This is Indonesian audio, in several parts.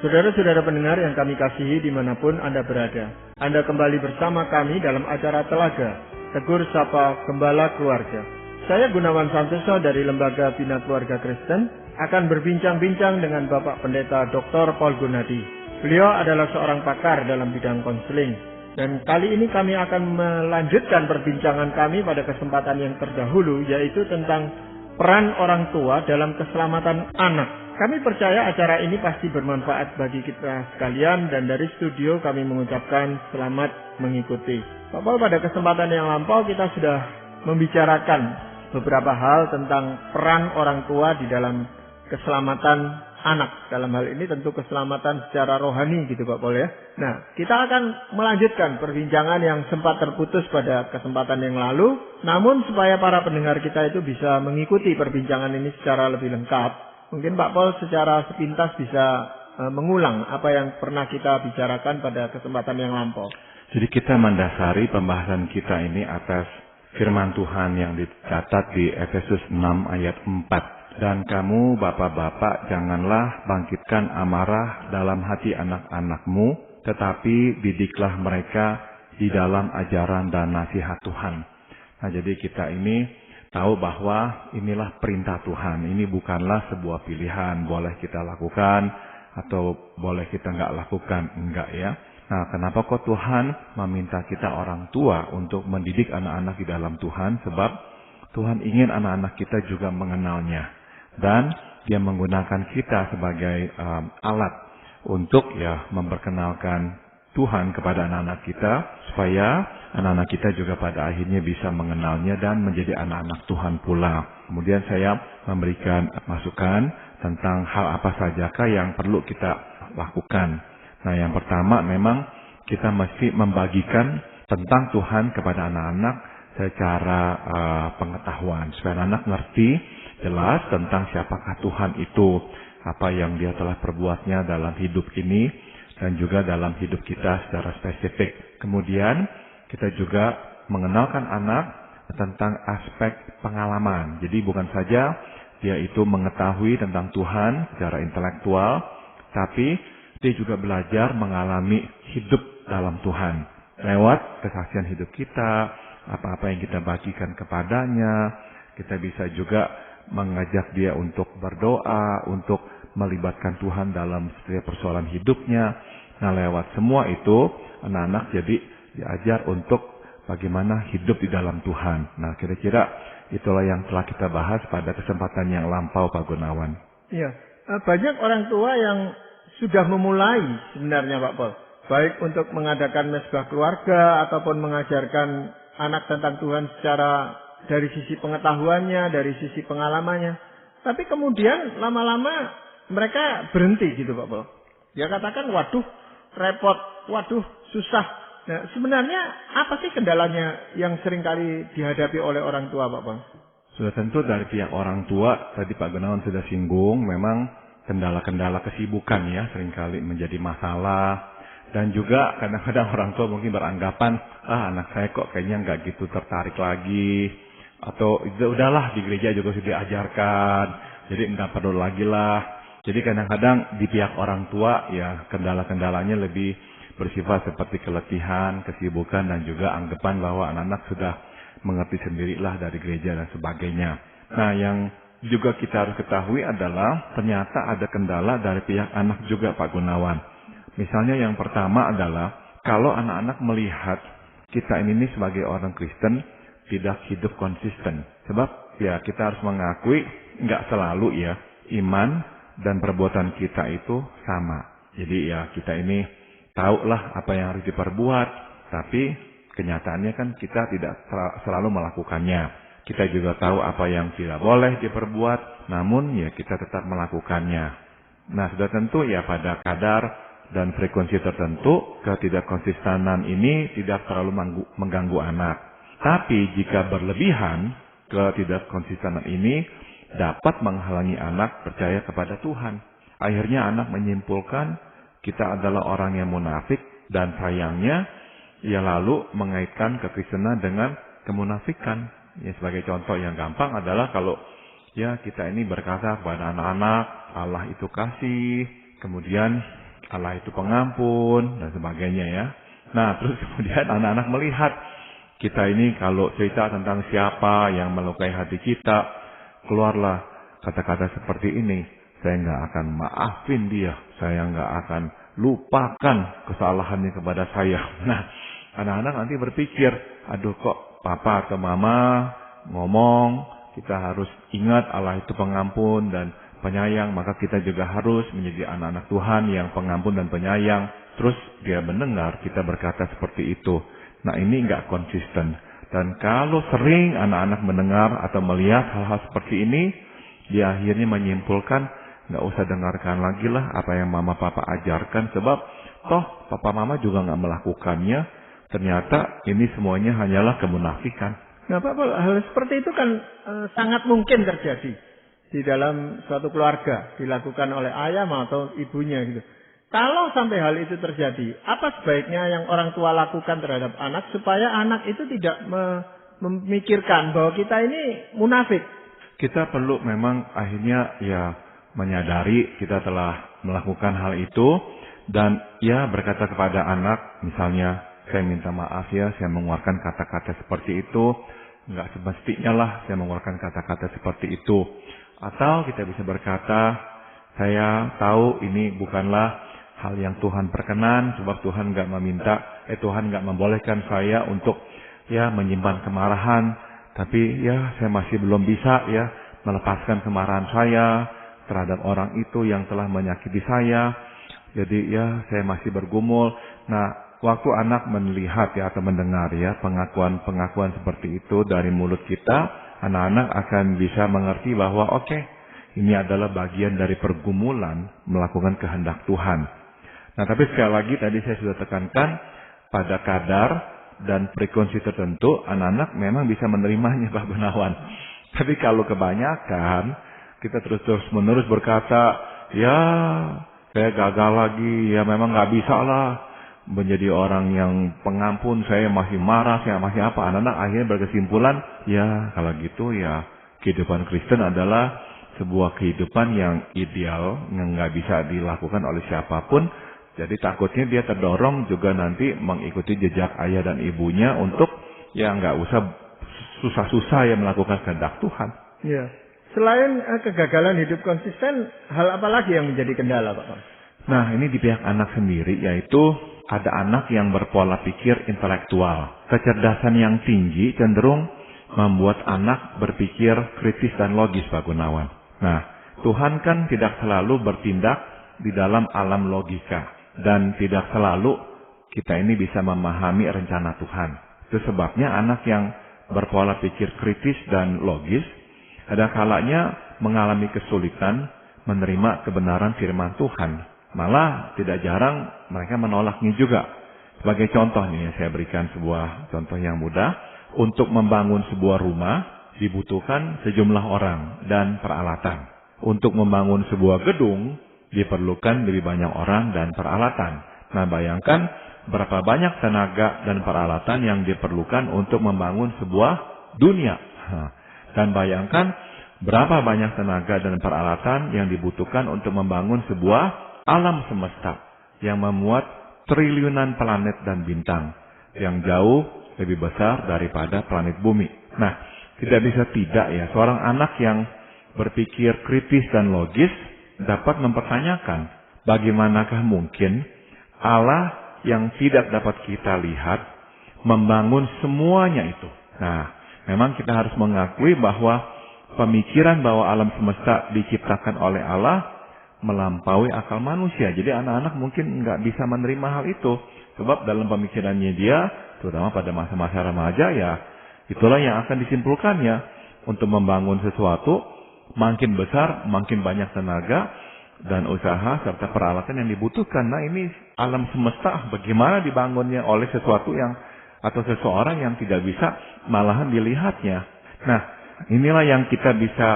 Saudara-saudara pendengar yang kami kasihi dimanapun Anda berada, Anda kembali bersama kami dalam acara Telaga, Tegur Sapa Gembala Keluarga. Saya Gunawan Santoso dari Lembaga Bina Keluarga Kristen akan berbincang-bincang dengan Bapak Pendeta Dr. Paul Gunadi. Beliau adalah seorang pakar dalam bidang konseling. Dan kali ini kami akan melanjutkan perbincangan kami pada kesempatan yang terdahulu, yaitu tentang peran orang tua dalam keselamatan anak. Kami percaya acara ini pasti bermanfaat bagi kita sekalian dan dari studio kami mengucapkan selamat mengikuti. Pak Paul, pada kesempatan yang lampau kita sudah membicarakan beberapa hal tentang peran orang tua di dalam keselamatan anak. Dalam hal ini tentu keselamatan secara rohani gitu Pak Paul ya. Nah, kita akan melanjutkan perbincangan yang sempat terputus pada kesempatan yang lalu. Namun supaya para pendengar kita itu bisa mengikuti perbincangan ini secara lebih lengkap, mungkin Pak Paul secara sepintas bisa mengulang apa yang pernah kita bicarakan pada kesempatan yang lampau. Jadi kita mendasari pembahasan kita ini atas firman Tuhan yang dicatat di Efesus 6 ayat 4. Dan kamu bapak-bapak janganlah bangkitkan amarah dalam hati anak-anakmu, tetapi didiklah mereka di dalam ajaran dan nasihat Tuhan. Nah, jadi kita ini tahu bahwa inilah perintah Tuhan. Ini bukanlah sebuah pilihan. Boleh kita lakukan atau boleh kita nggak lakukan. Enggak ya. Nah, kenapa kok Tuhan meminta kita orang tua untuk mendidik anak-anak di dalam Tuhan? Sebab Tuhan ingin anak-anak kita juga mengenalnya. Dan Dia menggunakan kita sebagai alat untuk memperkenalkan Tuhan kepada anak-anak kita, supaya anak-anak kita juga pada akhirnya bisa mengenalnya dan menjadi anak-anak Tuhan pula. Kemudian saya memberikan masukan tentang hal apa sajakah yang perlu kita lakukan. Nah, yang pertama memang kita mesti membagikan tentang Tuhan kepada anak-anak secara pengetahuan, supaya anak ngerti jelas tentang siapakah Tuhan itu, apa yang Dia telah perbuatnya dalam hidup ini, dan juga dalam hidup kita secara spesifik. Kemudian kita juga mengenalkan anak tentang aspek pengalaman. Jadi bukan saja dia itu mengetahui tentang Tuhan secara intelektual, tapi dia juga belajar mengalami hidup dalam Tuhan. Lewat kesaksian hidup kita, apa-apa yang kita bagikan kepadanya, kita bisa juga mengajak dia untuk berdoa, untuk melibatkan Tuhan dalam setiap persoalan hidupnya. Nah, lewat semua itu, anak-anak jadi diajar untuk bagaimana hidup di dalam Tuhan. Nah, kira-kira itulah yang telah kita bahas pada kesempatan yang lampau, Pak Gunawan. Iya, banyak orang tua yang sudah memulai sebenarnya Pak Paul, baik untuk mengadakan mesbah keluarga ataupun mengajarkan anak tentang Tuhan secara dari sisi pengetahuannya, dari sisi pengalamannya. Tapi kemudian lama-lama mereka berhenti gitu Pak Paul. Dia katakan, waduh, repot, waduh, susah. Nah, sebenarnya apa sih kendalanya yang seringkali dihadapi oleh orang tua, Pak Paul? Sudah tentu dari pihak orang tua, tadi Pak Gunawan sudah singgung, memang kendala-kendala kesibukan ya seringkali menjadi masalah. Dan juga kadang-kadang orang tua mungkin beranggapan, anak saya kok kayaknya nggak gitu tertarik lagi. Atau udahlah di gereja juga sudah diajarkan, jadi nggak perlu lagi lah. Jadi kadang-kadang di pihak orang tua ya kendala-kendalanya lebih bersifat seperti keletihan, kesibukan, dan juga anggapan bahwa anak-anak sudah mengerti sendirilah dari gereja dan sebagainya. Nah, yang juga kita harus ketahui adalah ternyata ada kendala dari pihak anak juga Pak Gunawan. Misalnya yang pertama adalah kalau anak-anak melihat kita ini sebagai orang Kristen tidak hidup konsisten. Sebab ya kita harus mengakui nggak selalu ya iman dan perbuatan kita itu sama. Jadi ya kita ini tahulah apa yang harus diperbuat, tapi kenyataannya kan kita tidak selalu melakukannya. Kita juga tahu apa yang tidak boleh diperbuat, namun ya kita tetap melakukannya. Nah, sudah tentu ya pada kadar dan frekuensi tertentu ketidakkonsistenan ini tidak terlalu mengganggu anak. Tapi jika berlebihan, ketidakkonsistenan ini dapat menghalangi anak percaya kepada Tuhan. Akhirnya anak menyimpulkan kita adalah orang yang munafik, dan sayangnya ia lalu mengaitkan kekristenan dengan kemunafikan. Ya, sebagai contoh yang gampang adalah kalau ya kita ini berkata kepada anak-anak Allah itu kasih, kemudian Allah itu pengampun dan sebagainya ya. Nah, terus kemudian anak-anak melihat kita ini kalau cerita tentang siapa yang melukai hati kita, keluarlah kata-kata seperti ini. Saya nggak akan maafin dia, saya nggak akan lupakan kesalahannya kepada saya. Nah, anak-anak nanti berpikir, aduh kok papa atau mama ngomong, kita harus ingat Allah itu pengampun dan penyayang, maka kita juga harus menjadi anak-anak Tuhan yang pengampun dan penyayang. Terus dia mendengar kita berkata seperti itu. Nah, ini nggak konsisten. Dan kalau sering anak-anak mendengar atau melihat hal-hal seperti ini, dia akhirnya menyimpulkan, nggak usah dengarkan lagi lah apa yang mama papa ajarkan, sebab toh papa mama juga nggak melakukannya. Ternyata ini semuanya hanyalah kemunafikan. Nah, Pak Paul, hal seperti itu kan sangat mungkin terjadi di dalam suatu keluarga, dilakukan oleh ayah atau ibunya gitu. Kalau sampai hal itu terjadi, apa sebaiknya yang orang tua lakukan terhadap anak supaya anak itu tidak memikirkan bahwa kita ini munafik? Kita perlu memang akhirnya ya menyadari kita telah melakukan hal itu dan ya berkata kepada anak, misalnya, saya minta maaf ya, saya mengeluarkan kata-kata seperti itu. Enggak semestinya lah saya mengeluarkan kata-kata seperti itu. Atau kita bisa berkata, saya tahu ini bukanlah hal yang Tuhan perkenan, sebab Tuhan Tuhan enggak membolehkan saya untuk ya menyimpan kemarahan. Tapi ya saya masih belum bisa ya melepaskan kemarahan saya terhadap orang itu yang telah menyakiti saya. Jadi ya saya masih bergumul. Nah, waktu anak melihat ya atau mendengar ya pengakuan-pengakuan seperti itu dari mulut kita, anak-anak akan bisa mengerti bahwa oke, ini adalah bagian dari pergumulan melakukan kehendak Tuhan. Nah, tapi sekali lagi tadi saya sudah tekankan pada kadar dan frekuensi tertentu anak-anak memang bisa menerimanya, Pak Gunawan. Tapi kalau kebanyakan kita terus-menerus berkata, ya saya gagal lagi, ya memang nggak bisa lah menjadi orang yang pengampun, saya masih marah, saya masih apa. Anak-anak akhirnya berkesimpulan, ya kalau gitu ya kehidupan Kristen adalah sebuah kehidupan yang ideal, yang nggak bisa dilakukan oleh siapapun. Jadi takutnya dia terdorong juga nanti mengikuti jejak ayah dan ibunya untuk ya nggak usah susah-susah ya melakukan kehendak Tuhan. Ya. Selain kegagalan hidup konsisten, hal apa lagi yang menjadi kendala, Pak? Nah, ini di pihak anak sendiri, yaitu ada anak yang berpola pikir intelektual. Kecerdasan yang tinggi cenderung membuat anak berpikir kritis dan logis, Pak Gunawan. Nah, Tuhan kan tidak selalu bertindak di dalam alam logika. Dan tidak selalu kita ini bisa memahami rencana Tuhan. Itu sebabnya anak yang berpola pikir kritis dan logis, ada kalanya mengalami kesulitan menerima kebenaran firman Tuhan. Malah tidak jarang mereka menolaknya juga. Sebagai contoh nih, saya berikan sebuah contoh yang mudah. Untuk membangun sebuah rumah dibutuhkan sejumlah orang dan peralatan. Untuk membangun sebuah gedung diperlukan lebih banyak orang dan peralatan. Nah, bayangkan berapa banyak tenaga dan peralatan yang diperlukan untuk membangun sebuah dunia. Dan bayangkan berapa banyak tenaga dan peralatan yang dibutuhkan untuk membangun sebuah alam semesta yang memuat triliunan planet dan bintang yang jauh lebih besar daripada planet bumi. Nah, tidak bisa tidak ya, seorang anak yang berpikir kritis dan logis dapat mempertanyakan, bagaimanakah mungkin Allah yang tidak dapat kita lihat membangun semuanya itu. Nah, memang kita harus mengakui bahwa pemikiran bahwa alam semesta diciptakan oleh Allah melampaui akal manusia. Jadi anak-anak mungkin nggak bisa menerima hal itu. Sebab dalam pemikirannya dia, terutama pada masa-masa remaja ya, itulah yang akan disimpulkannya. Untuk membangun sesuatu makin besar, makin banyak tenaga dan usaha serta peralatan yang dibutuhkan. Nah, ini alam semesta bagaimana dibangunnya oleh sesuatu yang atau seseorang yang tidak bisa malahan dilihatnya. Nah, inilah yang kita bisa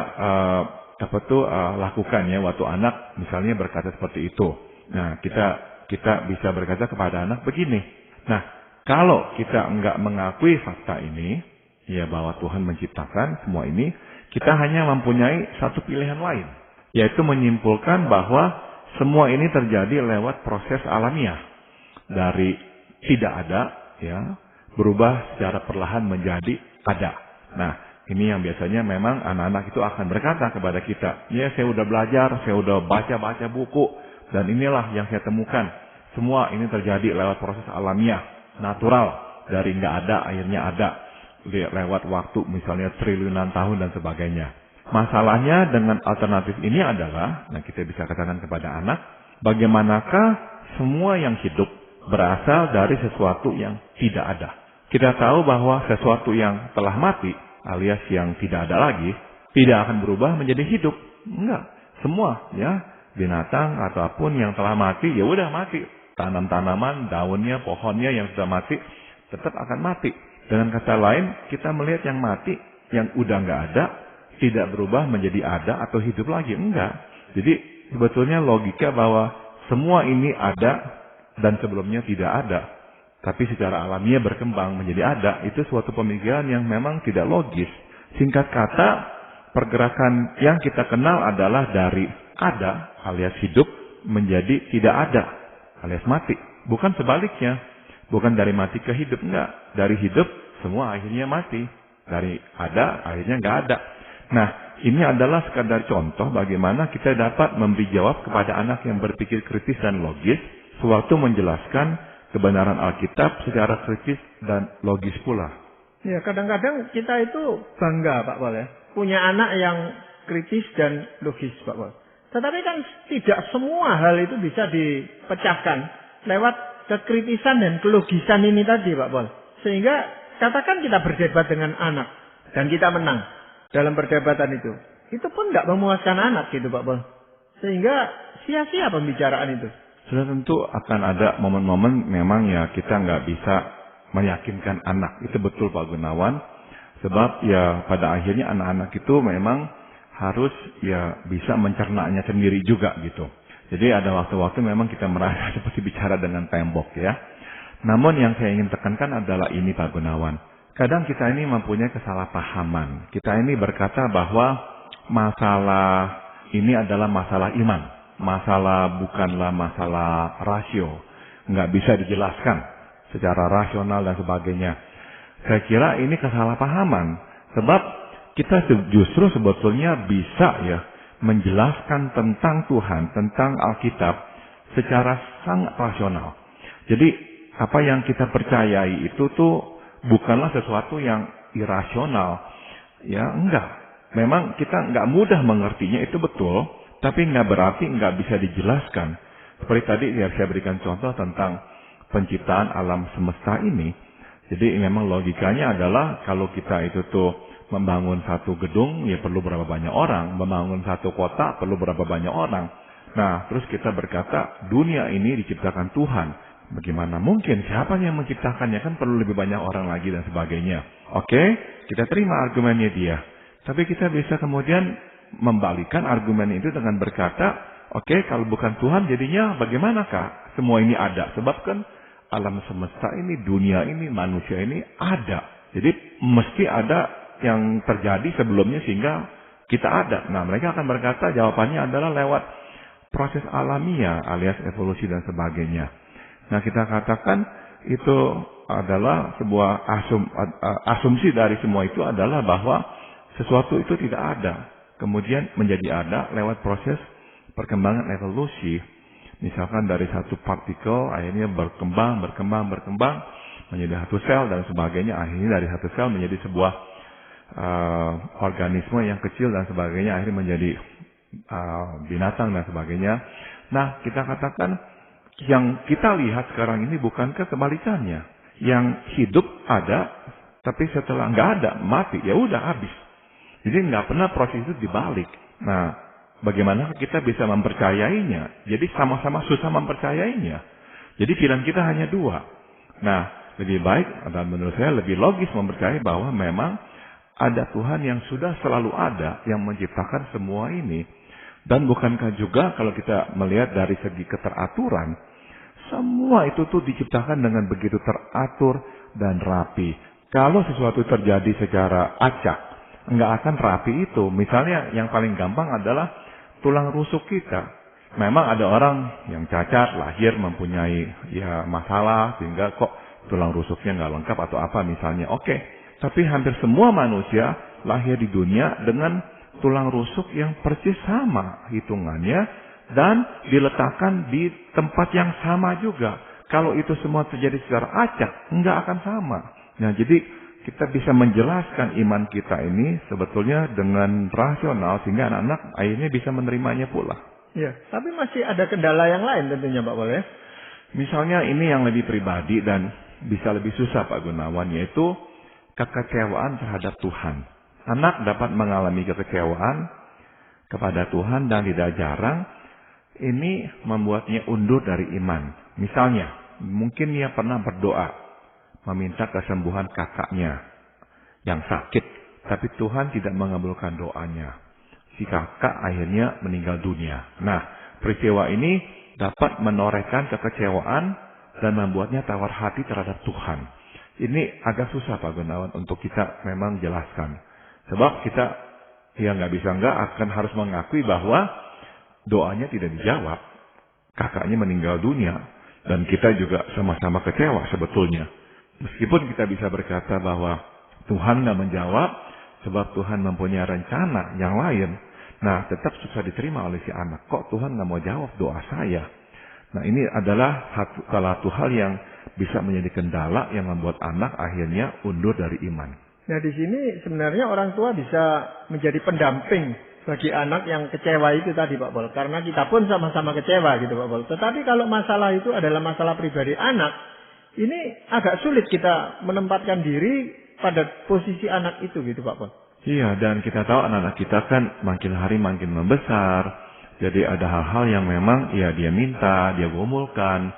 lakukan ya waktu anak misalnya berkata seperti itu. Nah, kita bisa berkata kepada anak begini. Nah, kalau kita enggak mengakui fakta ini, ya bahwa Tuhan menciptakan semua ini, kita hanya mempunyai satu pilihan lain, yaitu menyimpulkan bahwa semua ini terjadi lewat proses alamiah. Dari tidak ada, ya, berubah secara perlahan menjadi ada. Nah, ini yang biasanya memang anak-anak itu akan berkata kepada kita, ya saya udah belajar, saya udah baca-baca buku, dan inilah yang saya temukan. Semua ini terjadi lewat proses alamiah, natural, dari nggak ada akhirnya ada, lewat waktu misalnya triliunan tahun dan sebagainya. Masalahnya dengan alternatif ini adalah, nah kita bisa katakan kepada anak, bagaimanakah semua yang hidup berasal dari sesuatu yang tidak ada. Kita tahu bahwa sesuatu yang telah mati, alias yang tidak ada lagi, tidak akan berubah menjadi hidup. Enggak. Semua, ya, binatang ataupun yang telah mati, ya udah mati. Tanam-tanaman, daunnya, pohonnya yang sudah mati, tetap akan mati. Dengan kata lain, kita melihat yang mati, yang udah nggak ada, tidak berubah menjadi ada atau hidup lagi. Enggak. Jadi sebetulnya logika bahwa semua ini ada dan sebelumnya tidak ada, tapi secara alamiah berkembang menjadi ada, itu suatu pemikiran yang memang tidak logis. Singkat kata, pergerakan yang kita kenal adalah dari ada alias hidup menjadi tidak ada alias mati. Bukan sebaliknya. Bukan dari mati ke hidup, enggak. Dari hidup semua akhirnya mati. Dari ada akhirnya enggak ada. Nah, ini adalah sekadar contoh bagaimana kita dapat memberi jawab kepada anak yang berpikir kritis dan logis sewaktu menjelaskan kebenaran Alkitab secara kritis dan logis pula. Ya, kadang-kadang kita itu bangga, Pak Pol, ya, punya anak yang kritis dan logis, Pak Pol. Tetapi kan tidak semua hal itu bisa dipecahkan lewat kekritisan dan kelogisan ini tadi, Pak Pol. Sehingga katakan kita berdebat dengan anak dan kita menang dalam perdebatan itu. Itu pun nggak memuaskan anak gitu, Pak Pol. Sehingga sia-sia pembicaraan itu. Sudah tentu akan ada momen-momen memang ya kita nggak bisa meyakinkan anak. Itu betul Pak Gunawan. Sebab ya pada akhirnya anak-anak itu memang harus ya bisa mencernanya sendiri juga gitu. Jadi ada waktu-waktu memang kita merasa seperti bicara dengan tembok ya. Namun yang saya ingin tekankan adalah ini Pak Gunawan. Kadang kita ini mempunyai kesalahpahaman. Kita ini berkata bahwa masalah ini adalah masalah iman. Masalah bukanlah masalah rasio. Nggak bisa dijelaskan secara rasional dan sebagainya. Saya kira ini kesalahpahaman. Sebab kita justru sebetulnya bisa ya menjelaskan tentang Tuhan, tentang Alkitab secara sangat rasional. Jadi apa yang kita percayai itu tuh bukanlah sesuatu yang irasional. Ya enggak. Memang kita nggak mudah mengertinya, itu betul. Tapi nggak berarti nggak bisa dijelaskan. Seperti tadi ya saya berikan contoh tentang penciptaan alam semesta ini. Jadi memang logikanya adalah kalau kita itu tuh membangun satu gedung ya perlu berapa banyak orang. Membangun satu kota perlu berapa banyak orang. Nah terus kita berkata dunia ini diciptakan Tuhan. Bagaimana mungkin? Siapa yang menciptakannya? Kan perlu lebih banyak orang lagi dan sebagainya. Oke, kita terima argumennya dia. Tapi kita bisa kemudian membalikan argumen itu dengan berkata, oke, kalau bukan Tuhan jadinya bagaimanakah semua ini ada? Sebab kan alam semesta ini, dunia ini, manusia ini ada. Jadi mesti ada yang terjadi sebelumnya sehingga kita ada. Nah mereka akan berkata jawabannya adalah lewat proses alamiah alias evolusi dan sebagainya. Nah kita katakan itu adalah sebuah asumsi dari semua itu adalah bahwa sesuatu itu tidak ada. Kemudian menjadi ada lewat proses perkembangan evolusi. Misalkan dari satu partikel akhirnya berkembang menjadi satu sel dan sebagainya. Akhirnya dari satu sel menjadi sebuah organisme yang kecil dan sebagainya. Akhirnya menjadi binatang dan sebagainya. Nah kita katakan yang kita lihat sekarang ini bukankah kebalikannya. Yang hidup ada tapi setelah nggak ada mati ya udah habis. Jadi nggak pernah proses itu dibalik. Nah, bagaimana kita bisa mempercayainya? Jadi sama-sama susah mempercayainya. Jadi pilihan kita hanya dua. Nah, lebih baik dan menurut saya lebih logis mempercayai bahwa memang ada Tuhan yang sudah selalu ada yang menciptakan semua ini. Dan bukankah juga kalau kita melihat dari segi keteraturan, semua itu tuh diciptakan dengan begitu teratur dan rapi. Kalau sesuatu terjadi secara acak, nggak akan rapi itu. Misalnya yang paling gampang adalah tulang rusuk kita. memang ada orang yang cacat, lahir mempunyai ya masalah, sehingga kok tulang rusuknya nggak lengkap atau apa misalnya. Oke, tapi hampir semua manusia lahir di dunia dengan tulang rusuk yang persis sama hitungannya dan diletakkan di tempat yang sama juga. Kalau itu semua terjadi secara acak, nggak akan sama. Nah, jadi kita bisa menjelaskan iman kita ini sebetulnya dengan rasional sehingga anak-anak akhirnya bisa menerimanya pula. Ya, tapi masih ada kendala yang lain tentunya Pak Pol ya. Misalnya ini yang lebih pribadi dan bisa lebih susah Pak Gunawan, yaitu kekecewaan terhadap Tuhan. Anak dapat mengalami kekecewaan kepada Tuhan dan tidak jarang ini membuatnya undur dari iman. Misalnya, mungkin dia pernah berdoa meminta kesembuhan kakaknya yang sakit, tapi Tuhan tidak mengabulkan doanya. Si kakak akhirnya meninggal dunia. Nah, peristiwa ini dapat menorehkan kekecewaan dan membuatnya tawar hati terhadap Tuhan. Ini agak susah Pak Gunawan untuk kita memang jelaskan. Sebab kita ya nggak bisa akan harus mengakui bahwa doanya tidak dijawab. Kakaknya meninggal dunia dan kita juga sama-sama kecewa sebetulnya. Meskipun kita bisa berkata bahwa Tuhan nggak menjawab sebab Tuhan mempunyai rencana yang lain. Nah, tetap susah diterima oleh si anak. Kok Tuhan nggak mau jawab doa saya? Nah, ini adalah salah satu hal yang bisa menjadi kendala yang membuat anak akhirnya undur dari iman. Nah, di sini sebenarnya orang tua bisa menjadi pendamping bagi anak yang kecewa itu tadi Pak Pol. Karena kita pun sama-sama kecewa gitu Pak Pol. Tetapi kalau masalah itu adalah masalah pribadi anak, ini agak sulit kita menempatkan diri pada posisi anak itu gitu Pak Pol. Iya, dan kita tahu anak-anak kita kan makin hari makin membesar. Jadi ada hal-hal yang memang ya dia minta, dia gomulkan.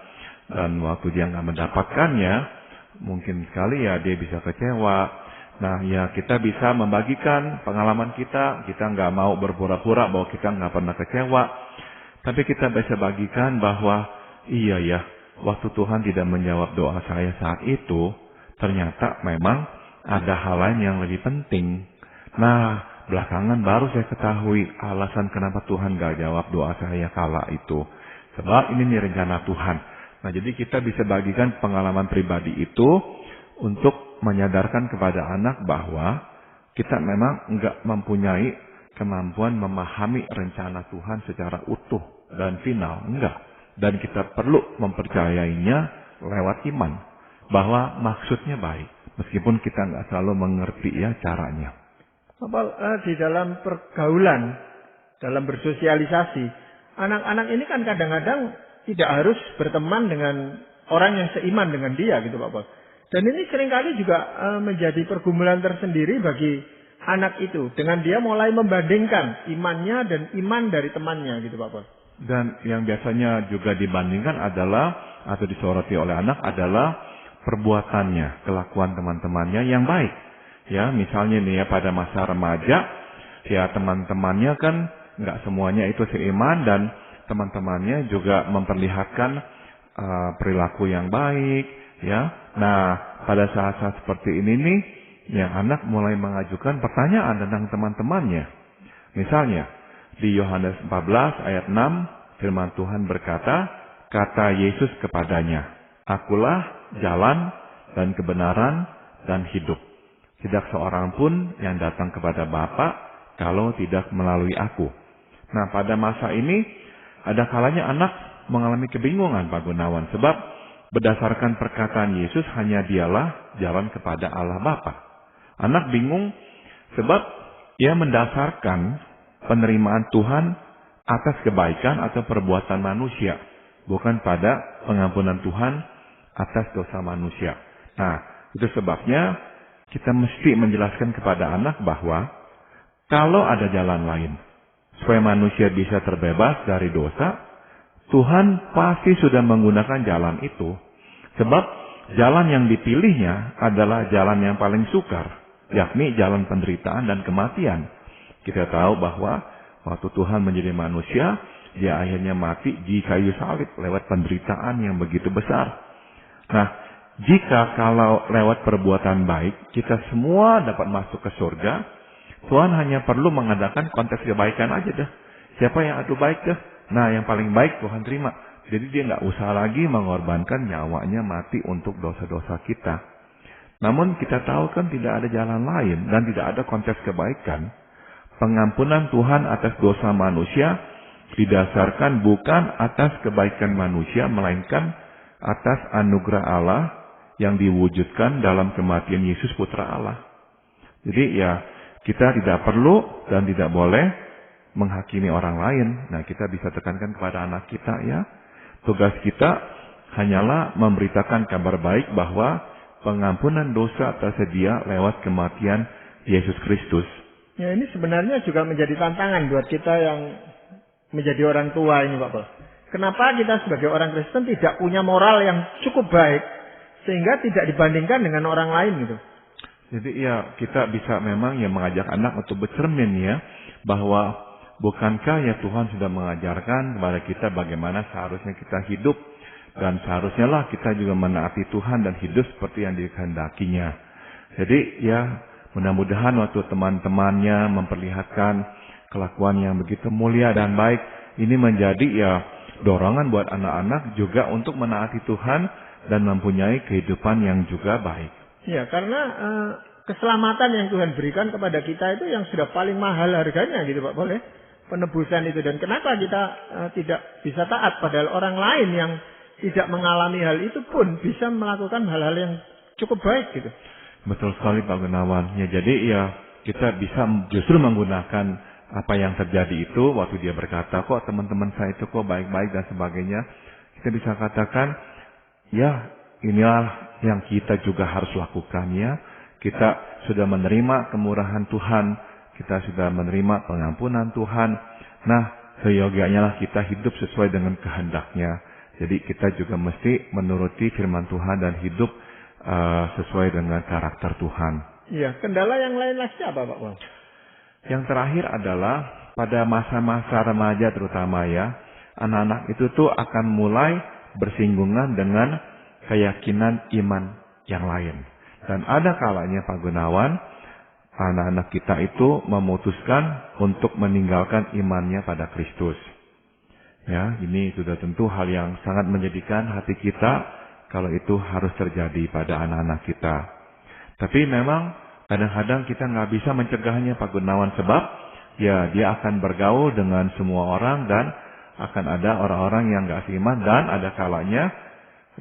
Dan waktu dia nggak mendapatkannya, mungkin sekali ya dia bisa kecewa. Nah ya kita bisa membagikan pengalaman kita nggak mau berpura-pura bahwa kita nggak pernah kecewa. Tapi kita bisa bagikan bahwa iya ya, waktu Tuhan tidak menjawab doa saya saat itu, ternyata memang ada hal lain yang lebih penting. Nah, belakangan baru saya ketahui alasan kenapa Tuhan gak jawab doa saya kala itu. Sebab ini rencana Tuhan. Nah, jadi kita bisa bagikan pengalaman pribadi itu untuk menyadarkan kepada anak bahwa kita memang nggak mempunyai kemampuan memahami rencana Tuhan secara utuh dan final. Enggak. Dan kita perlu mempercayainya lewat iman. Bahwa maksudnya baik. Meskipun kita nggak selalu mengerti ya caranya. Di dalam pergaulan, dalam bersosialisasi, anak-anak ini kan kadang-kadang tidak harus berteman dengan orang yang seiman dengan dia gitu Pak Pol. Dan ini seringkali juga menjadi pergumulan tersendiri bagi anak itu. Dengan dia mulai membandingkan imannya dan iman dari temannya gitu Pak Pol. Dan yang biasanya juga dibandingkan adalah, atau disoroti oleh anak adalah perbuatannya, kelakuan teman-temannya yang baik. Ya, misalnya nih ya pada masa remaja, ya teman-temannya kan nggak semuanya itu seiman dan teman-temannya juga memperlihatkan perilaku yang baik, ya. Nah, pada saat-saat seperti ini nih, ya anak mulai mengajukan pertanyaan tentang teman-temannya. Misalnya di Yohanes 14 ayat 6, firman Tuhan berkata, kata Yesus kepadanya, "Akulah jalan dan kebenaran dan hidup. Tidak seorang pun yang datang kepada Bapa kalau tidak melalui aku." Nah, pada masa ini ada kalanya anak mengalami kebingungan Pak Gunawan. Sebab berdasarkan perkataan Yesus hanya dialah jalan kepada Allah Bapa. Anak bingung sebab ia mendasarkan penerimaan Tuhan atas kebaikan atau perbuatan manusia. Bukan pada pengampunan Tuhan atas dosa manusia. Nah, itu sebabnya kita mesti menjelaskan kepada anak bahwa kalau ada jalan lain supaya manusia bisa terbebas dari dosa, Tuhan pasti sudah menggunakan jalan itu. Sebab jalan yang dipilihnya adalah jalan yang paling sukar, yakni jalan penderitaan dan kematian. Kita tahu bahwa waktu Tuhan menjadi manusia, dia akhirnya mati di kayu salib lewat penderitaan yang begitu besar. Nah, jika kalau lewat perbuatan baik, kita semua dapat masuk ke surga, Tuhan hanya perlu mengadakan konteks kebaikan aja dah. Siapa yang adu baik dah? Nah, yang paling baik Tuhan terima. Jadi dia nggak usah lagi mengorbankan nyawanya mati untuk dosa-dosa kita. Namun kita tahu kan tidak ada jalan lain dan tidak ada konteks kebaikan. Pengampunan Tuhan atas dosa manusia didasarkan bukan atas kebaikan manusia, melainkan atas anugerah Allah yang diwujudkan dalam kematian Yesus Putra Allah. Jadi ya, kita tidak perlu dan tidak boleh menghakimi orang lain. Nah, kita bisa tekankan kepada anak kita ya. Tugas kita hanyalah memberitakan kabar baik bahwa pengampunan dosa tersedia lewat kematian Yesus Kristus. Ya, ini sebenarnya juga menjadi tantangan buat kita yang menjadi orang tua ini, Pak Paul. Kenapa kita sebagai orang Kristen tidak punya moral yang cukup baik sehingga tidak dibandingkan dengan orang lain gitu? Jadi ya, kita bisa memang ya mengajak anak untuk bercermin ya, bahwa bukankah ya Tuhan sudah mengajarkan kepada kita bagaimana seharusnya kita hidup, dan seharusnya lah kita juga menaati Tuhan dan hidup seperti yang dikehendakinya. Jadi ya, mudah-mudahan waktu teman-temannya memperlihatkan kelakuan yang begitu mulia dan baik, ini menjadi ya dorongan buat anak-anak juga untuk menaati Tuhan dan mempunyai kehidupan yang juga baik. Ya, karena keselamatan yang Tuhan berikan kepada kita itu yang sudah paling mahal harganya gitu Pak Paul ya. Penebusan itu, dan kenapa kita tidak bisa taat padahal orang lain yang tidak mengalami hal itu pun bisa melakukan hal-hal yang cukup baik gitu. Betul sekali Pak Gunawan. Ya, jadi ya kita bisa justru menggunakan apa yang terjadi itu waktu dia berkata kok teman-teman saya itu kok baik-baik dan sebagainya. Kita bisa katakan ya inilah yang kita juga harus lakukan ya. Kita sudah menerima kemurahan Tuhan. Kita sudah menerima pengampunan Tuhan. Nah, seyogianya lah kita hidup sesuai dengan kehendaknya. Jadi kita juga mesti menuruti firman Tuhan dan hidup sesuai dengan karakter Tuhan. Iya, kendala yang lain lagi apa Pak Paul? Yang terakhir adalah pada masa-masa remaja terutama ya, anak-anak itu tuh akan mulai bersinggungan dengan keyakinan iman yang lain. Dan ada kalanya Pak Gunawan, anak-anak kita itu memutuskan untuk meninggalkan imannya pada Kristus. Ya, ini sudah tentu hal yang sangat menyedihkan hati kita kalau itu harus terjadi pada anak-anak kita. Tapi memang kadang-kadang kita nggak bisa mencegahnya Pak Gunawan, sebab ya dia akan bergaul dengan semua orang dan akan ada orang-orang yang nggak seiman, dan ada kalanya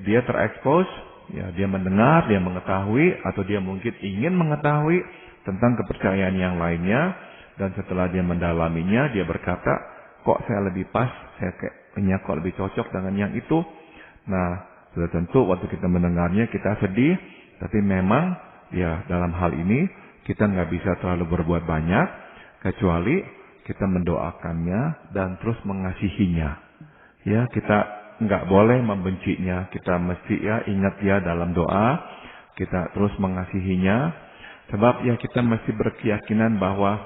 dia terekspos, ya dia mendengar, dia mengetahui, atau dia mungkin ingin mengetahui tentang kepercayaan yang lainnya, dan setelah dia mendalaminya, dia berkata, kok saya lebih pas, saya kayaknya kok lebih cocok dengan yang itu. Nah, sudah tentu waktu kita mendengarnya kita sedih, tapi memang ya dalam hal ini kita nggak bisa terlalu berbuat banyak, kecuali kita mendoakannya dan terus mengasihinya. Ya, kita nggak boleh membencinya, kita mesti ya ingat dia dalam doa, kita terus mengasihinya. Sebab ya kita mesti berkeyakinan bahwa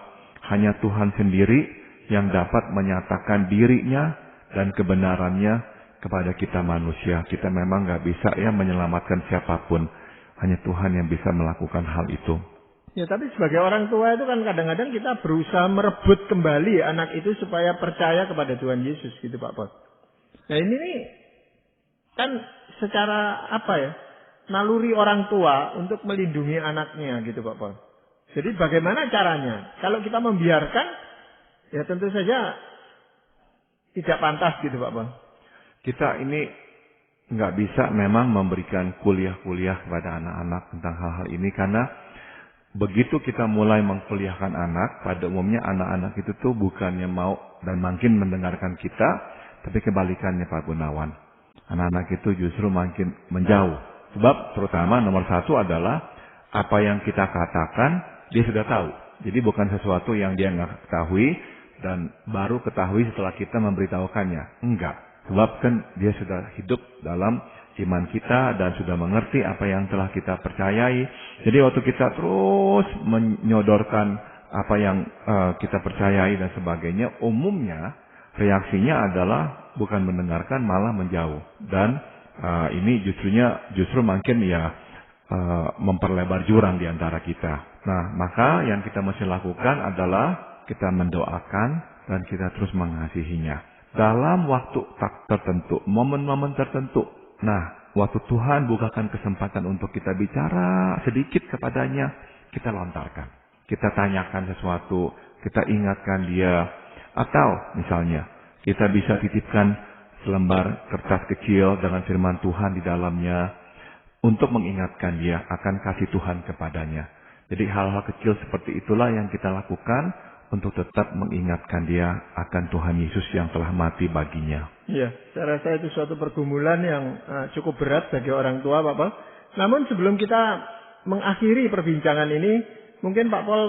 hanya Tuhan sendiri yang dapat menyatakan dirinya dan kebenarannya kepada kita manusia. Kita memang nggak bisa ya menyelamatkan siapapun. Hanya Tuhan yang bisa melakukan hal itu. Ya, tapi sebagai orang tua itu kan kadang-kadang kita berusaha merebut kembali anak itu supaya percaya kepada Tuhan Yesus gitu Pak Paul. Nah ini nih kan secara apa ya? Naluri orang tua untuk melindungi anaknya gitu Pak Paul. Jadi bagaimana caranya? Kalau kita membiarkan, ya tentu saja tidak pantas gitu Pak Paul. Kita ini nggak bisa memang memberikan kuliah-kuliah kepada anak-anak tentang hal-hal ini, karena begitu kita mulai mengkuliahkan anak, pada umumnya anak-anak itu tuh bukannya mau dan makin mendengarkan kita, tapi kebalikannya Pak Gunawan. Anak-anak itu justru makin menjauh. Sebab terutama nomor satu adalah apa yang kita katakan dia sudah tahu. Jadi bukan sesuatu yang dia nggak ketahui dan baru ketahui setelah kita memberitahukannya. Enggak. Sebab kan dia sudah hidup dalam iman kita dan sudah mengerti apa yang telah kita percayai. Jadi waktu kita terus menyodorkan apa yang kita percayai dan sebagainya, umumnya reaksinya adalah bukan mendengarkan, malah menjauh. Dan ini justru makin ya memperlebar jurang di antara kita. Nah, maka yang kita mesti lakukan adalah kita mendoakan dan kita terus mengasihinya. dalam waktu tak tertentu, momen-momen tertentu. Nah, waktu Tuhan bukakan kesempatan untuk kita bicara sedikit kepadanya, kita lontarkan. Kita tanyakan sesuatu, kita ingatkan dia. Atau misalnya, kita bisa titipkan selembar kertas kecil dengan firman Tuhan di dalamnya untuk mengingatkan dia akan kasih Tuhan kepadanya. Jadi hal-hal kecil seperti itulah yang kita lakukan untuk tetap mengingatkan dia akan Tuhan Yesus yang telah mati baginya. Iya, saya rasa itu suatu pergumulan yang cukup berat bagi orang tua, Pak Paul. Namun sebelum kita mengakhiri perbincangan ini, mungkin Pak Paul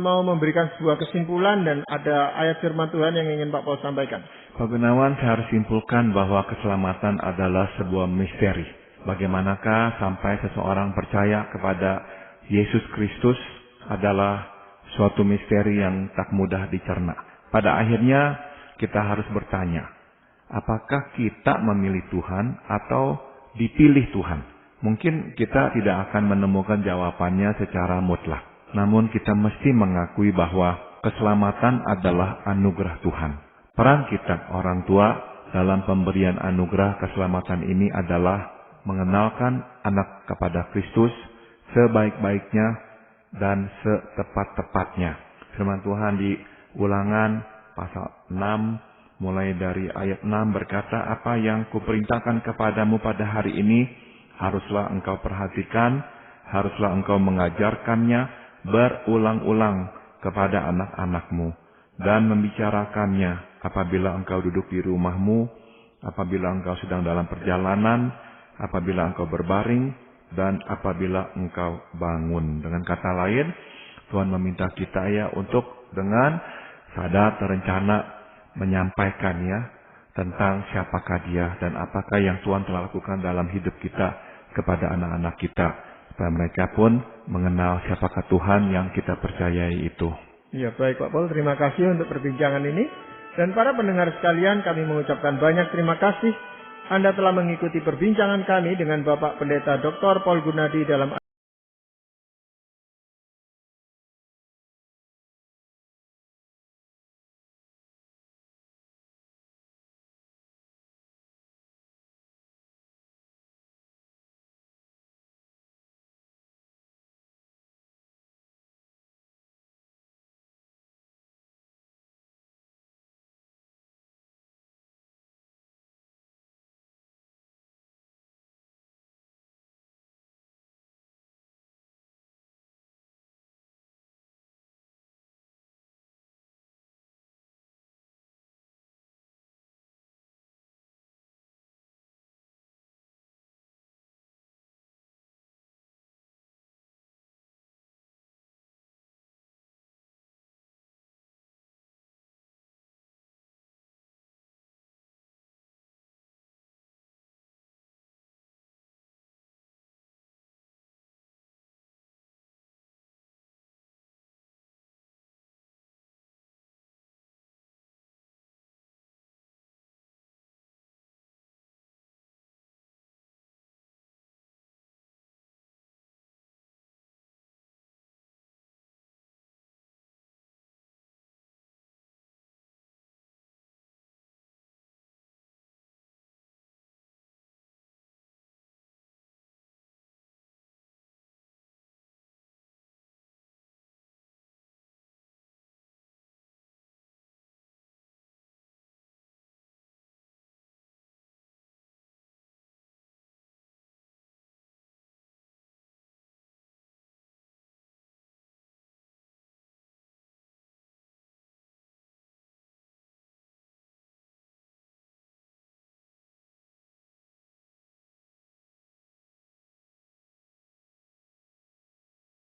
mau memberikan sebuah kesimpulan dan ada ayat firman Tuhan yang ingin Pak Paul sampaikan. Pak Gunawan, saya harus simpulkan bahwa keselamatan adalah sebuah misteri. Bagaimanakah sampai seseorang percaya kepada Yesus Kristus adalah suatu misteri yang tak mudah dicerna. Pada akhirnya kita harus bertanya, apakah kita memilih Tuhan atau dipilih Tuhan? Mungkin kita tidak akan menemukan jawabannya secara mutlak. Namun kita mesti mengakui bahwa keselamatan adalah anugerah Tuhan. Peran kita orang tua dalam pemberian anugerah keselamatan ini adalah mengenalkan anak kepada Kristus sebaik-baiknya dan setepat-tepatnya. Firman Tuhan di Ulangan pasal 6 mulai dari ayat 6 berkata, apa yang kuperintahkan kepadamu pada hari ini haruslah engkau perhatikan, haruslah engkau mengajarkannya berulang-ulang kepada anak-anakmu dan membicarakannya apabila engkau duduk di rumahmu, apabila engkau sedang dalam perjalanan, apabila engkau berbaring, dan apabila engkau bangun. Dengan kata lain, Tuhan meminta kita untuk dengan sadar terencana menyampaikannya tentang siapakah dia dan apakah yang Tuhan telah lakukan dalam hidup kita kepada anak-anak kita. Supaya mereka pun mengenal siapakah Tuhan yang kita percayai itu. Ya, baik Pak Paul, terima kasih untuk perbincangan ini. Dan para pendengar sekalian, kami mengucapkan banyak terima kasih Anda telah mengikuti perbincangan kami dengan Bapak Pendeta Dr. Paul Gunadi dalam